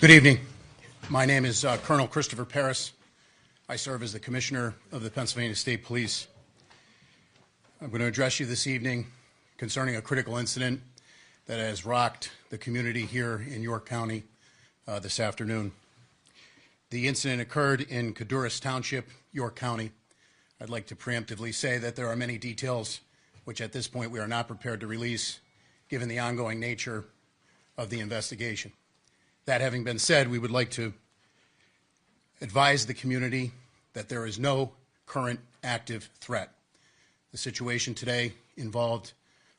Good evening. My name is Colonel Christopher Paris. I serve as the Commissioner of the Pennsylvania State Police. I'm going to address you this evening concerning a critical incident that has rocked the community here in York County this afternoon. The incident occurred in Caduras Township, York County. I'd like to preemptively say that there are many details which at this point we are not prepared to release given the ongoing nature of the investigation. That having been said, we would like to advise the community that there is no current active threat. The situation today involved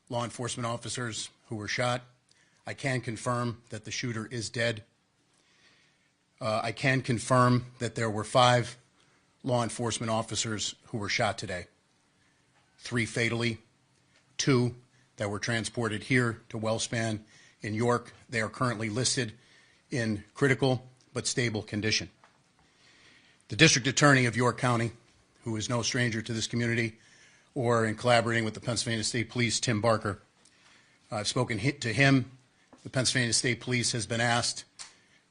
law enforcement officers who were shot. I can confirm that the shooter is dead. I can confirm that there were 5 law enforcement officers who were shot today. 3 fatally, 2 that were transported here to WellSpan in York. They are currently listed in critical but stable condition. The District Attorney of York County, who is no stranger to this community, or in collaborating with the Pennsylvania State Police, Tim Barker, I've spoken to him. The Pennsylvania State Police has been asked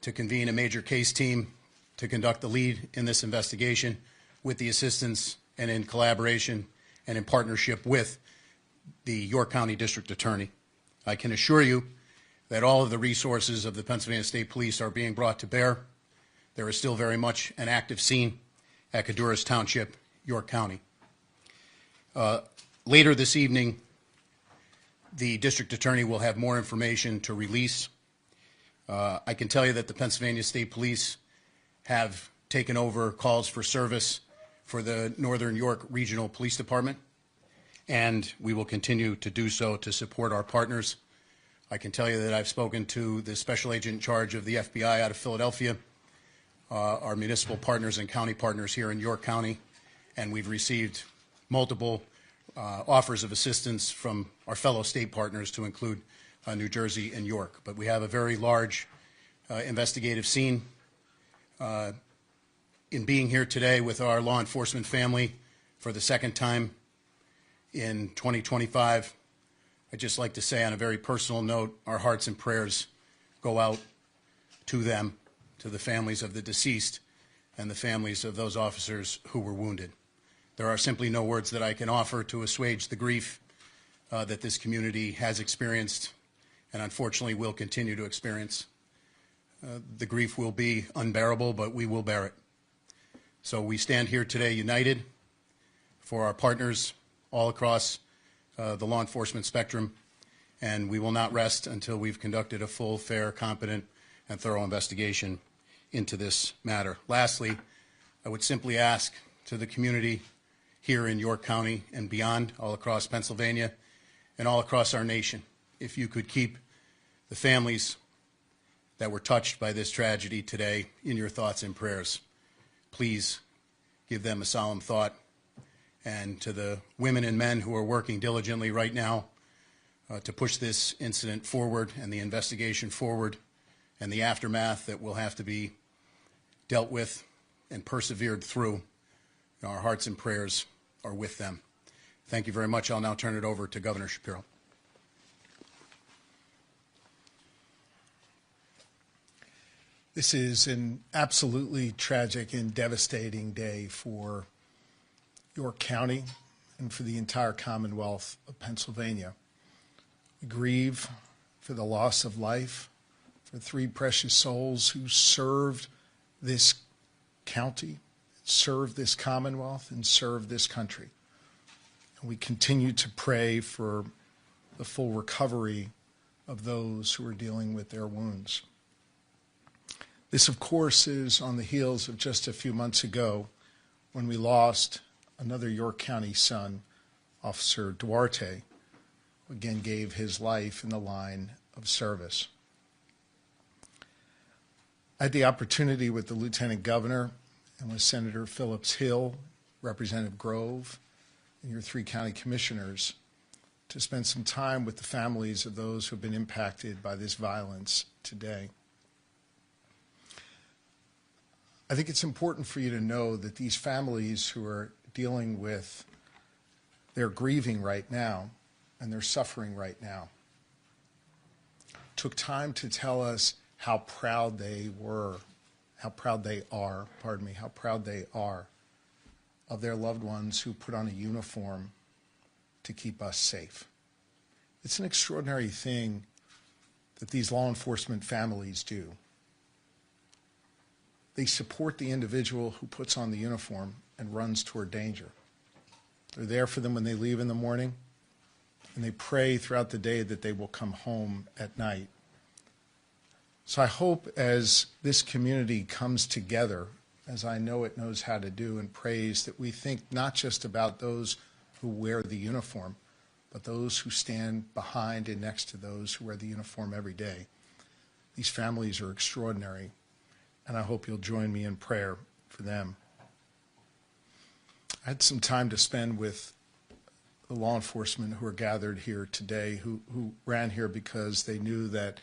to convene a major case team to conduct the lead in this investigation with the assistance and in collaboration and in partnership with the York County District Attorney. I can assure you that all of the resources of the Pennsylvania State Police are being brought to bear. There is still very much an active scene at Caduras Township, York County. Later this evening, the District Attorney will have more information to release. I can tell you that the Pennsylvania State Police have taken over calls for service for the Northern York Regional Police Department, and we will continue to do so to support our partners. I can tell you that I've spoken to the special agent in charge of the FBI out of Philadelphia, our municipal partners and county partners here in York County, and we've received multiple offers of assistance from our fellow state partners to include New Jersey and York. But we have a very large investigative scene. In being here today with our law enforcement family for the second time in 2025, I'd just like to say on a very personal note, our hearts and prayers go out to them, to the families of the deceased and the families of those officers who were wounded. There are simply no words that I can offer to assuage the grief that this community has experienced and unfortunately will continue to experience. The grief will be unbearable, but we will bear it. So we stand here today united for our partners all across the law enforcement spectrum, and we will not rest until we've conducted a full, fair, competent, and thorough investigation into this matter. Lastly, I would simply ask to the community here in York County and beyond, all across Pennsylvania and all across our nation, if you could keep the families that were touched by this tragedy today in your thoughts and prayers. Please give them a solemn thought. And to the women and men who are working diligently right now to push this incident forward and the investigation forward and the aftermath that will have to be dealt with and persevered through, our hearts and prayers are with them. Thank you very much. I'll now turn it over to Governor Shapiro. This is an absolutely tragic and devastating day for York County and for the entire Commonwealth of Pennsylvania. We grieve for the loss of life for 3 precious souls who served this county, served this Commonwealth, and served this country. And we continue to pray for the full recovery of those who are dealing with their wounds. This, of course, is on the heels of just a few months ago when we lost another York County son, Officer Duarte, who again gave his life in the line of service. I had the opportunity with the Lieutenant Governor and with Senator Phillips Hill, Representative Grove, and your 3 county commissioners to spend some time with the families of those who have been impacted by this violence today. I think it's important for you to know that these families who are dealing with their grieving right now and their suffering right now took time to tell us how proud they are of their loved ones who put on a uniform to keep us safe. It's an extraordinary thing that these law enforcement families do. They support the individual who puts on the uniform and runs toward danger. They're there for them when they leave in the morning, and they pray throughout the day that they will come home at night. So I hope as this community comes together, as I know it knows how to do, and prays, that we think not just about those who wear the uniform, but those who stand behind and next to those who wear the uniform every day. These families are extraordinary, and I hope you'll join me in prayer for them. I had some time to spend with the law enforcement who are gathered here today, who ran here because they knew that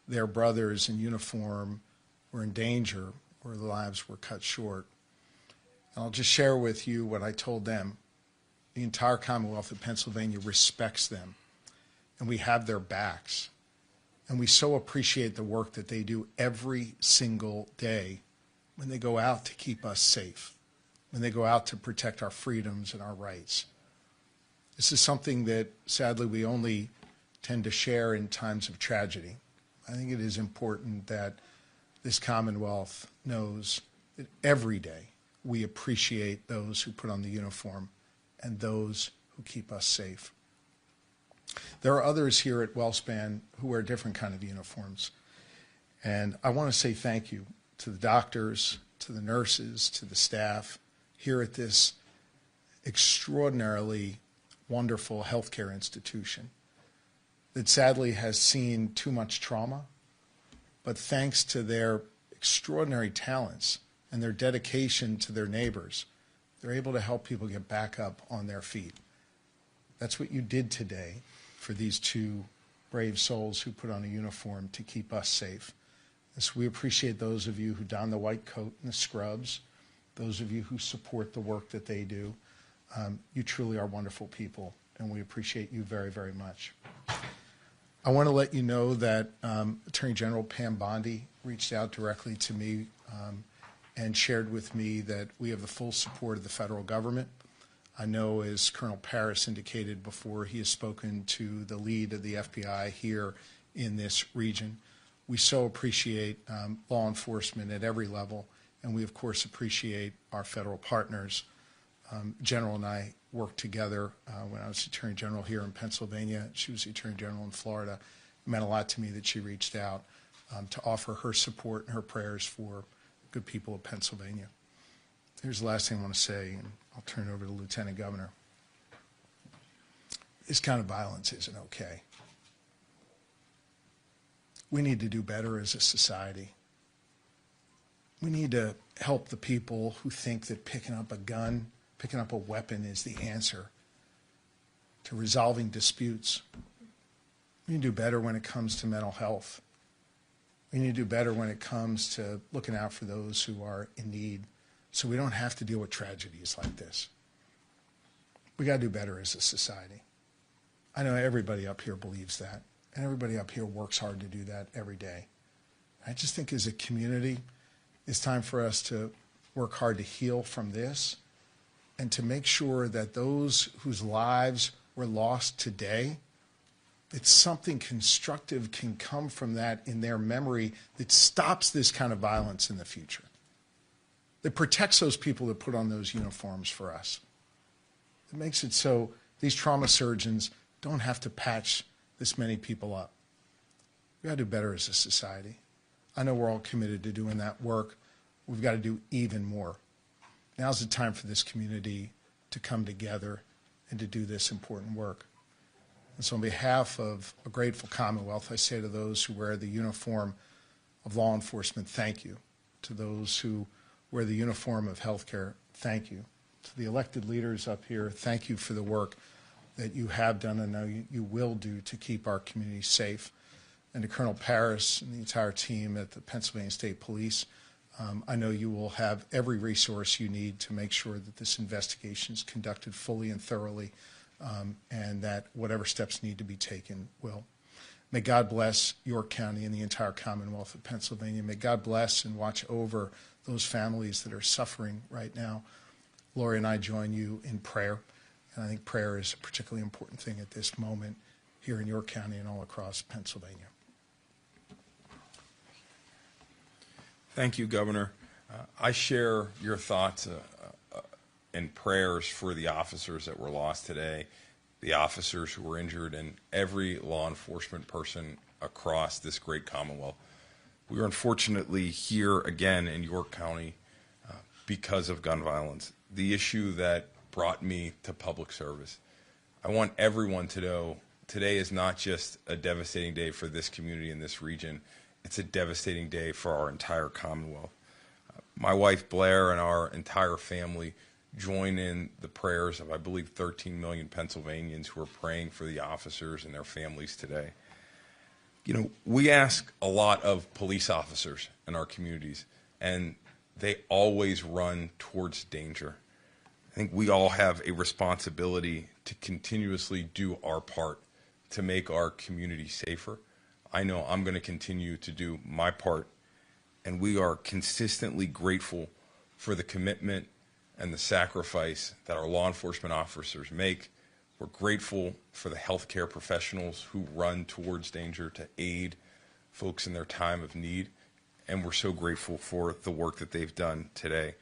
their brothers in uniform were in danger or their lives were cut short. And I'll just share with you what I told them. The entire Commonwealth of Pennsylvania respects them, and we have their backs. And we so appreciate the work that they do every single day when they go out to keep us safe, when they go out to protect our freedoms and our rights. This is something that, sadly, we only tend to share in times of tragedy. I think it is important that this Commonwealth knows that every day we appreciate those who put on the uniform and those who keep us safe. There are others here at WellSpan who wear different kind of uniforms. And I want to say thank you to the doctors, to the nurses, to the staff here at this extraordinarily wonderful healthcare institution that sadly has seen too much trauma, but thanks to their extraordinary talents and their dedication to their neighbors, they're able to help people get back up on their feet. That's what you did today for these two brave souls who put on a uniform to keep us safe. And so we appreciate those of you who don the white coat and the scrubs, those of you who support the work that they do. You truly are wonderful people, and we appreciate you very, very much. I want to let you know that Attorney General Pam Bondi reached out directly to me and shared with me that we have the full support of the federal government. I know, as Colonel Paris indicated before, he has spoken to the lead of the FBI here in this region. We so appreciate law enforcement at every level, and we, of course, appreciate our federal partners. General and I worked together when I was Attorney General here in Pennsylvania. She was the Attorney General in Florida. It meant a lot to me that she reached out to offer her support and her prayers for good people of Pennsylvania. Here's the last thing I want to say, and I'll turn it over to the Lieutenant Governor. This kind of violence isn't okay. We need to do better as a society. We need to help the people who think that picking up a gun, picking up a weapon is the answer to resolving disputes. We need to do better when it comes to mental health. We need to do better when it comes to looking out for those who are in need so we don't have to deal with tragedies like this. We got to do better as a society. I know everybody up here believes that, and everybody up here works hard to do that every day. I just think as a community, it's time for us to work hard to heal from this and to make sure that those whose lives were lost today, that something constructive can come from that in their memory that stops this kind of violence in the future, that protects those people that put on those uniforms for us. It makes it so these trauma surgeons don't have to patch this many people up. We've got to do better as a society. I know we're all committed to doing that work. We've got to do even more. Now's the time for this community to come together and to do this important work. And so on behalf of a grateful Commonwealth, I say to those who wear the uniform of law enforcement, thank you. To those who wear the uniform of healthcare, thank you. To the elected leaders up here, thank you for the work that you have done and know you will do to keep our community safe. And to Colonel Paris and the entire team at the Pennsylvania State Police, I know you will have every resource you need to make sure that this investigation is conducted fully and thoroughly, and that whatever steps need to be taken will. May God bless York County and the entire Commonwealth of Pennsylvania. May God bless and watch over those families that are suffering right now. Lori and I join you in prayer, and I think prayer is a particularly important thing at this moment here in York County and all across Pennsylvania. Thank you, Governor. I share your thoughts and prayers for the officers that were lost today, the officers who were injured, and every law enforcement person across this great Commonwealth. We are unfortunately here again in York County because of gun violence, the issue that brought me to public service. I want everyone to know today is not just a devastating day for this community in this region, it's a devastating day for our entire Commonwealth. My wife Blair and our entire family join in the prayers of, I believe, 13 million Pennsylvanians who are praying for the officers and their families today. You know, we ask a lot of police officers in our communities, and they always run towards danger. I think we all have a responsibility to continuously do our part to make our community safer. I know I'm going to continue to do my part, and we are consistently grateful for the commitment and the sacrifice that our law enforcement officers make. We're grateful for the healthcare professionals who run towards danger to aid folks in their time of need, and we're so grateful for the work that they've done today.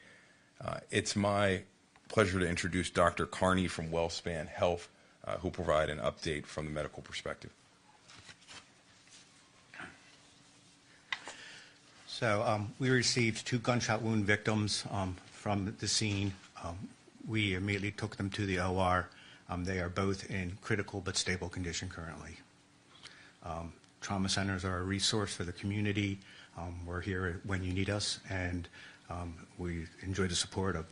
It's my pleasure to introduce Dr. Carney from WellSpan Health, who will provide an update from the medical perspective. So we received 2 gunshot wound victims from the scene. We immediately took them to the OR. They are both in critical but stable condition currently. Trauma centers are a resource for the community. We're here when you need us, and we enjoy the support of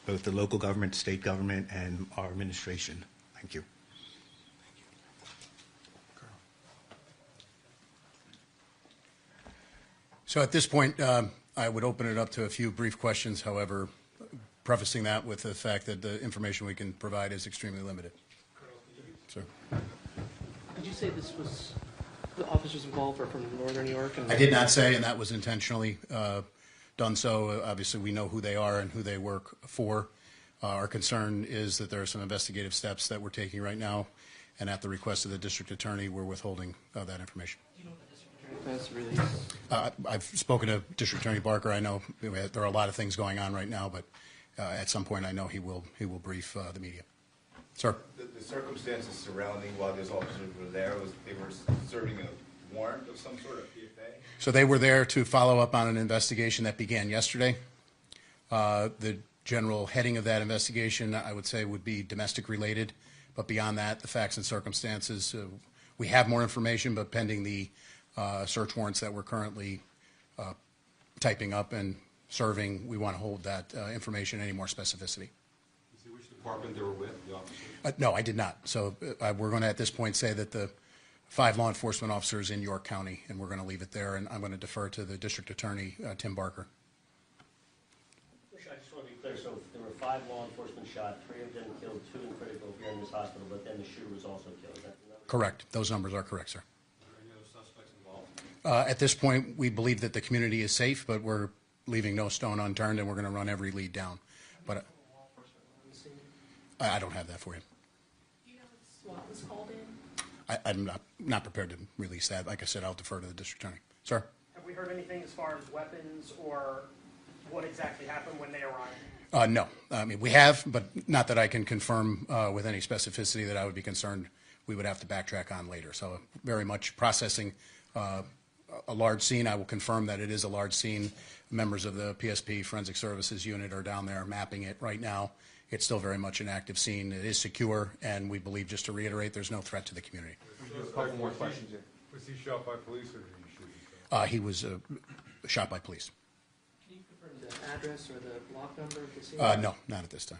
both the local government, state government, and our administration. Thank you. So at this point, I would open it up to a few brief questions, however, prefacing that with the fact that the information we can provide is extremely limited. Sir. Did you say this was the officers involved are from Northern New York? I did not say, and that was intentionally done so. Obviously, we know who they are and who they work for. Our concern is that there are some investigative steps that we're taking right now, and at the request of the district attorney, we're withholding that information. Do you know what the district attorney plans to release? I've spoken to District Attorney Barker. I know there are a lot of things going on right now, but at some point I know he will brief the media. Sir. The circumstances surrounding while those officers were there, they were serving a warrant of some sort of PFA? So they were there to follow up on an investigation that began yesterday. The general heading of that investigation, I would say, would be domestic related, but beyond that, the facts and circumstances, we have more information, but pending the search warrants that we're currently typing up and serving, we want to hold that information any more specificity. Which department they were with, the officers? No, I did not. So we're going to, at this point, say that the 5 law enforcement officers in York County, and we're going to leave it there, and I'm going to defer to the district attorney, Tim Barker. I just want to be clear. So there were 5 law enforcement shot, 3 of them killed, 2 in critical here in this hospital, but then the shooter was also killed. Is that the number? Correct. Those numbers are correct, sir. Are there any other suspects involved? At this point, we believe that the community is safe, but we're leaving no stone unturned, and we're going to run every lead down. But I don't have that for you. Do you know if SWAT was called in? I'm not prepared to release that. Like I said, I'll defer to the district attorney. Sir? Have we heard anything as far as weapons or what exactly happened when they arrived? No. I mean, we have, but not that I can confirm with any specificity that I would be concerned we would have to backtrack on later. So very much processing a large scene. I will confirm that it is a large scene. Members of the PSP Forensic Services Unit are down there mapping it right now. It's still very much an active scene. It is secure, and we believe, just to reiterate, there's no threat to the community. A couple more questions here. Was he shot by police or did he shoot himself? He was shot by police. Can you confirm the address or the block number of the scene? No, not at this time.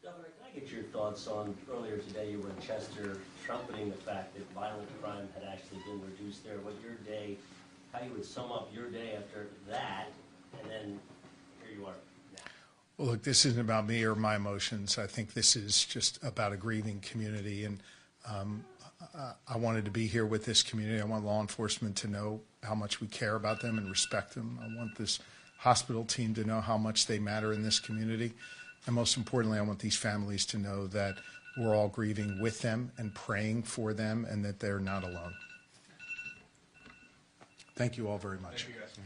Governor, can I get your thoughts on earlier today you were in Chester trumpeting the fact that violent crime had actually been reduced there. What your day, how you would sum up your day after that, and then here you are now. Well, look, this isn't about me or my emotions. I think this is just about a grieving community, and I wanted to be here with this community. I want law enforcement to know how much we care about them and respect them. I want this hospital team to know how much they matter in this community. And most importantly, I want these families to know that we're all grieving with them and praying for them and that they're not alone. Thank you all very much. Thank you, guys.